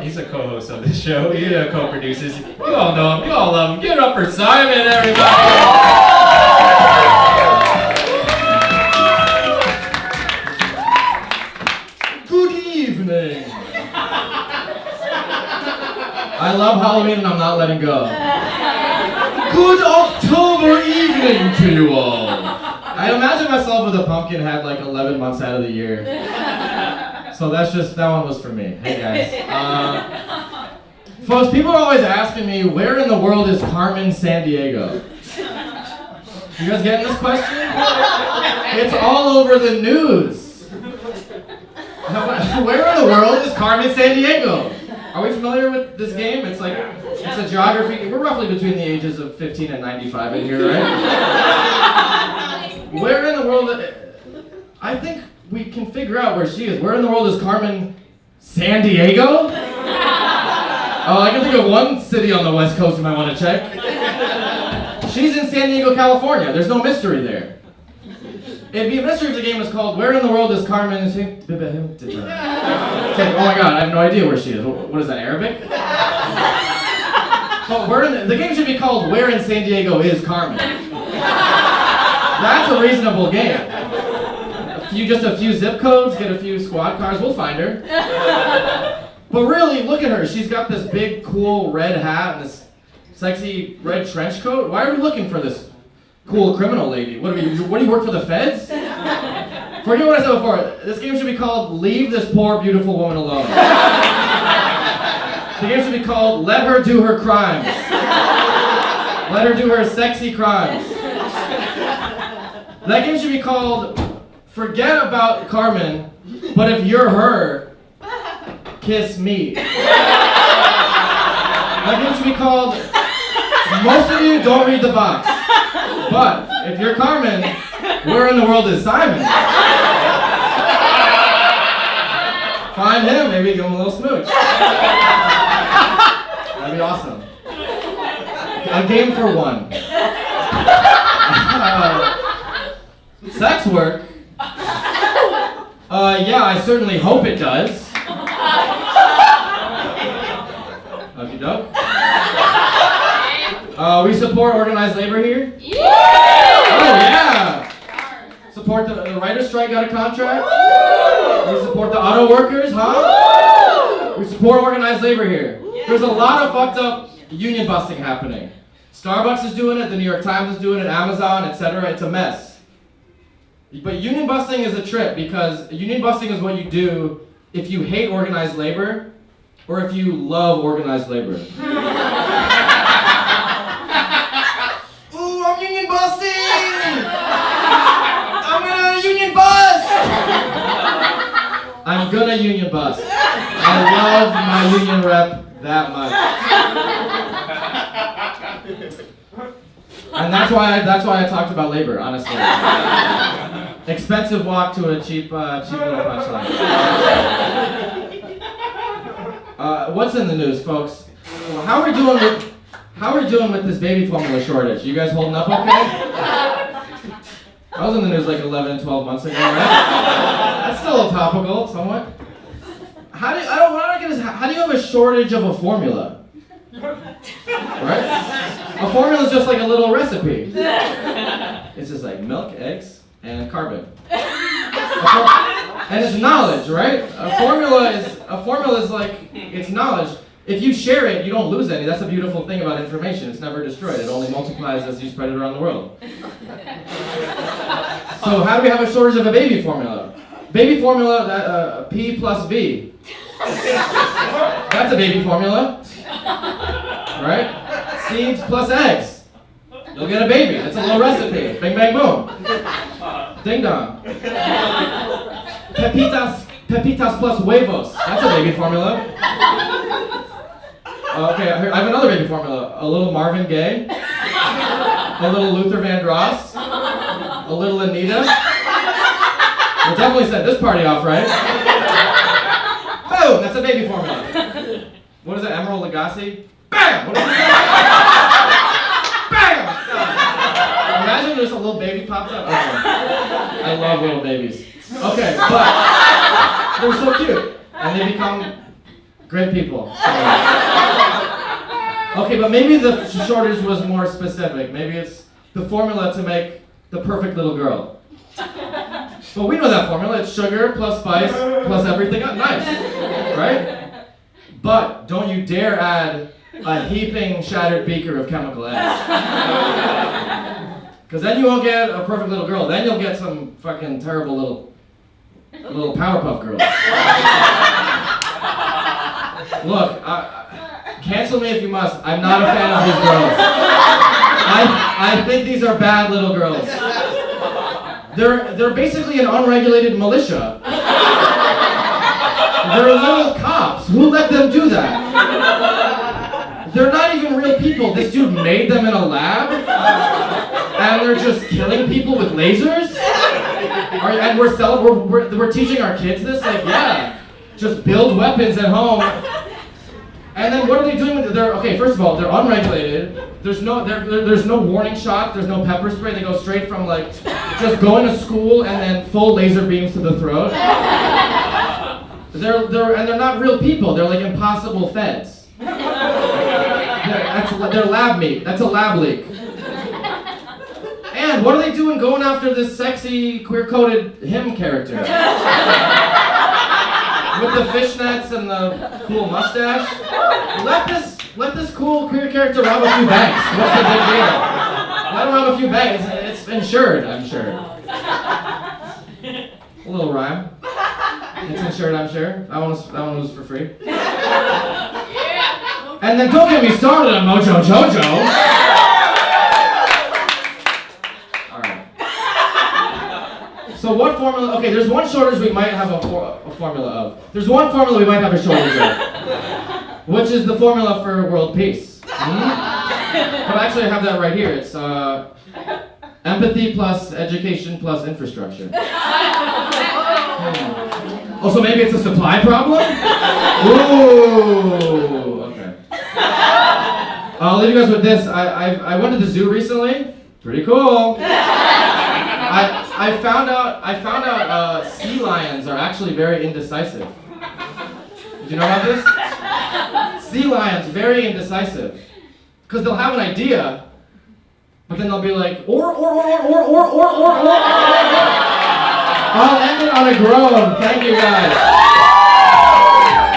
He's a co-host of this show. He co-produces. You all know him. You all love him. Give it up for Simon, everybody. Good evening. I love Halloween and I'm not letting go. Good October evening to you all. I imagine myself with a pumpkin hat like 11 months out of the year. So that one was for me. Hey guys. Folks, people are always asking me, where in the world is Carmen Sandiego? You guys getting this question? It's all over the news. Where in the world is Carmen Sandiego? Are we familiar with this game? It's a geography. We're roughly between the ages of 15 and 95 in here, right? Where in the world? I think we can figure out where she is. Where in the world is Carmen Sandiego? Oh, I can think of one city on the West Coast you might want to check. She's in San Diego, California. There's no mystery there. It'd be a mystery if the game was called Where in the World is Carmen Oh my god, I have no idea where she is. What is that, Arabic? But the game should be called Where in San Diego is Carmen? That's a reasonable game. Just a few zip codes, get a few squad cars, we'll find her. But really, look at her. She's got this big, cool red hat and this sexy red trench coat. Why are we looking for this cool criminal lady? What do you work for the feds? Forget what I said before. This game should be called Leave This Poor, Beautiful Woman Alone. The game should be called Let Her Do Her Crimes. Let her do her sexy crimes. That game should be called Forget About Carmen, but if you're her, kiss me. That game should be called Most of You Don't Read the Box, but if you're Carmen, where in the world is Simon? Find him, maybe give him a little smooch. That'd be awesome. A game for one. Sex work? Yeah, I certainly hope it does. Okey doke. We support organized labor here. Oh yeah! Support the writer's strike got a contract. We support the auto workers, huh? We support organized labor here. There's a lot of fucked up union busting happening. Starbucks is doing it, the New York Times is doing it, Amazon, etc. It's a mess. But union busting is a trip because union busting is what you do if you hate organized labor or if you love organized labor. Ooh, I'm union busting! I'm gonna union bust! I'm gonna union bust. I love my union rep that much. And that's why I talked about labor, honestly. Expensive walk to a cheap little punchline. What's in the news, folks? How are we doing with this baby formula shortage? You guys holding up okay? I was in the news like 11, 12 months ago, right? That's still topical, somewhat. How do you have a shortage of a formula? Right? A formula is just like a little recipe. It's just like milk, eggs, and carbon. And it's knowledge, right? A formula is like, it's knowledge. If you share it, you don't lose any. That's the beautiful thing about information. It's never destroyed. It only multiplies as you spread it around the world. So how do we have a shortage of a baby formula? Baby formula, P plus V. That's a baby formula. Right? Seeds plus eggs. You'll get a baby. It's a little recipe. Bing, bang, boom. Ding dong. Pepitas plus huevos. That's a baby formula. Okay, I have another baby formula. A little Marvin Gaye. A little Luther Vandross. A little Anita. We'll definitely set this party off, right? Boom! That's a baby formula. What is it? Emerald Lagasse? Bam! What is it? Bam! Imagine there's a little baby pops up. Okay. I love little babies. Okay, but they're so cute. And they become Great people. Okay, but maybe the shortage was more specific. Maybe it's the formula to make the perfect little girl. Well, we know that formula. It's sugar plus spice plus everything else. Nice, right? But don't you dare add a heaping shattered beaker of chemical eggs. Because then you won't get a perfect little girl. Then you'll get some fucking terrible little Powerpuff Girls. Look, cancel me if you must. I'm not a fan of these girls. I think these are bad little girls. They're basically an unregulated militia. They're little cops. Who let them do that? They're not even real people. This dude made them in a lab, and they're just killing people with lasers. And we're teaching our kids this. Like, yeah, just build weapons at home. And then what are they doing with it? Okay, first of all, they're unregulated. There's no warning shots. There's no pepper spray. They go straight from like just going to school and then full laser beams to the throat. They're not real people. They're like impossible feds. They're lab meat. That's a lab leak. And what are they doing going after this sexy queer-coded him character? With the fishnets and the cool mustache? Let this cool queer character rob a few banks. What's the big deal? Let him rob a few banks. It's insured, I'm sure. A little rhyme. It's insured, I'm sure. That one was for free. And then don't get me started on Mojo Jojo. Alright. So what formula? Okay, there's one shortage we might have a formula of. There's one formula we might have a shortage of. Which is the formula for world peace. But actually I have that right here. It's empathy plus education plus infrastructure. Oh, so maybe it's a supply problem? Ooh, okay. I'll leave you guys with this. I went to the zoo recently. Pretty cool. I found out sea lions are actually very indecisive. Did you know about this? Sea lions, very indecisive. Because they'll have an idea, but then they'll be like, or. I'll end it on a groan. Thank you guys.